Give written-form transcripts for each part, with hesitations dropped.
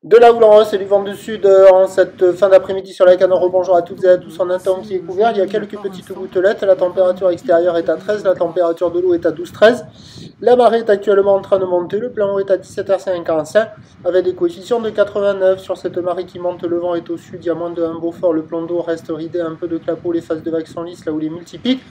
De la Houlan-Ross et du vent du sud en cette fin d'après-midi sur la Canard. Bonjour à toutes et à tous en un temps qui est couvert. Il y a quelques petites gouttelettes. La température extérieure est à 13, la température de l'eau est à 12-13. La marée est actuellement en train de monter. Le plan haut est à 17h55 avec des coefficients de 89. Sur cette marée qui monte, le vent est au sud. Il y a moins de 1 Beaufort. Le plan d'eau reste ridé, un peu de clapot. Les phases de vagues sont lisses là où les multipiques.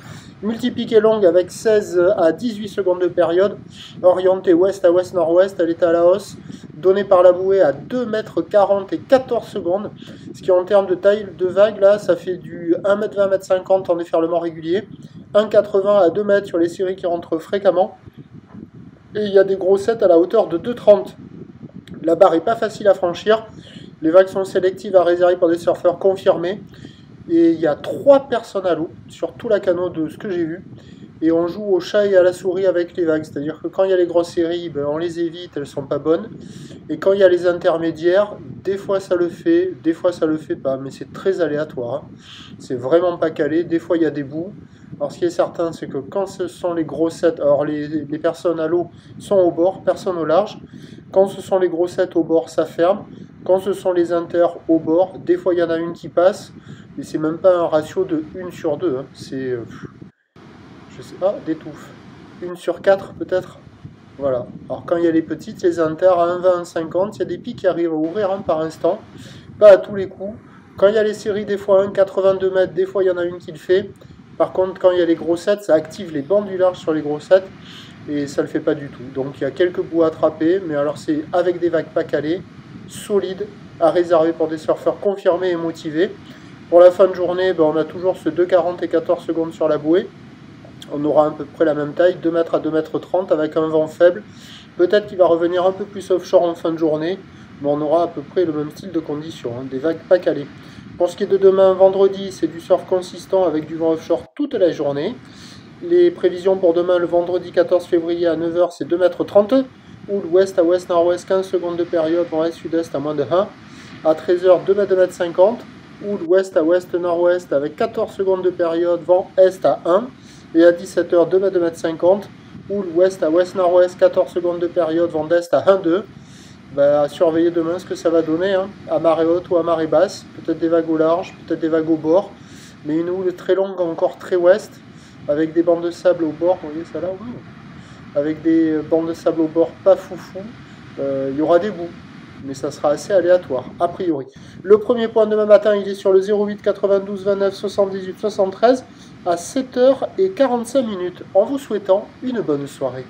Multipique est longue avec 16 à 18 secondes de période. Orientée ouest à ouest-nord-ouest, elle est à la hausse. Donnée par la bouée à 2,40 m et 14 secondes. Ce qui en termes de taille de vague, là, ça fait du 1,20 m, 1,50 m en déferlement régulier. 1,80 à 2 m sur les séries qui rentrent fréquemment. Et il y a des grossettes à la hauteur de 2,30 m. La barre n'est pas facile à franchir. Les vagues sont sélectives à réserver pour des surfeurs confirmés. Et il y a 3 personnes à l'eau sur tout la canot de ce que j'ai vu. Et on joue au chat et à la souris avec les vagues. C'est-à-dire que quand il y a les grosses séries, ben on les évite, elles ne sont pas bonnes. Et quand il y a les intermédiaires, des fois ça le fait, des fois ça le fait pas. Mais c'est très aléatoire. Hein. C'est vraiment pas calé. Des fois il y a des bouts. Alors ce qui est certain, c'est que quand ce sont les grossettes, alors les personnes à l'eau sont au bord, personne au large. Quand ce sont les grossettes au bord, ça ferme. Quand ce sont les inters au bord, des fois il y en a une qui passe. Et c'est même pas un ratio de 1 sur 2. Hein. C'est, je sais pas, des touffes. 1 sur 4 peut-être. Voilà. Alors quand il y a les petites, les inters à 1,20, 1,50, il y a des pics qui arrivent à ouvrir hein, par instant. Pas à tous les coups. Quand il y a les séries, des fois 1,82 m, des fois il y en a une qui le fait. Par contre, quand il y a les grossettes, ça active les bancs du large sur les grossettes. Et ça le fait pas du tout. Donc il y a quelques bouts à attraper. Mais alors c'est avec des vagues pas calées, solides, à réserver pour des surfeurs confirmés et motivés. Pour la fin de journée, ben, on a toujours ce 2,40 et 14 secondes sur la bouée. On aura à peu près la même taille, 2 mètres à 2,30 m avec un vent faible. Peut-être qu'il va revenir un peu plus offshore en fin de journée, mais on aura à peu près le même style de conditions, hein, des vagues pas calées. Pour ce qui est de demain, vendredi, c'est du surf consistant avec du vent offshore toute la journée. Les prévisions pour demain, le vendredi 14 février à 9 h, c'est 2,30 m. Ou l'ouest à ouest-nord-ouest, 15 secondes de période, vent est-sud-est à moins de 1. À 13 h, 2,50 m. Ou l'ouest à ouest-nord-ouest avec 14 secondes de période, vent est à 1. Et à 17 h, 2,50 m. Ou l'ouest à ouest-nord-ouest, 14 secondes de période, vent d'est à 1,2. Ben, à surveiller demain ce que ça va donner, hein, à marée haute ou à marée basse. Peut-être des vagues au large, peut-être des vagues au bord. Mais une houle très longue, encore très ouest, avec des bancs de sable au bord. Vous voyez ça là? Avec des bancs de sable au bord pas foufou. Il y aura des bouts. Mais ça sera assez aléatoire, a priori. Le premier point demain matin, il est sur le 08 92 29 78 73 à 7 h 45 en vous souhaitant une bonne soirée.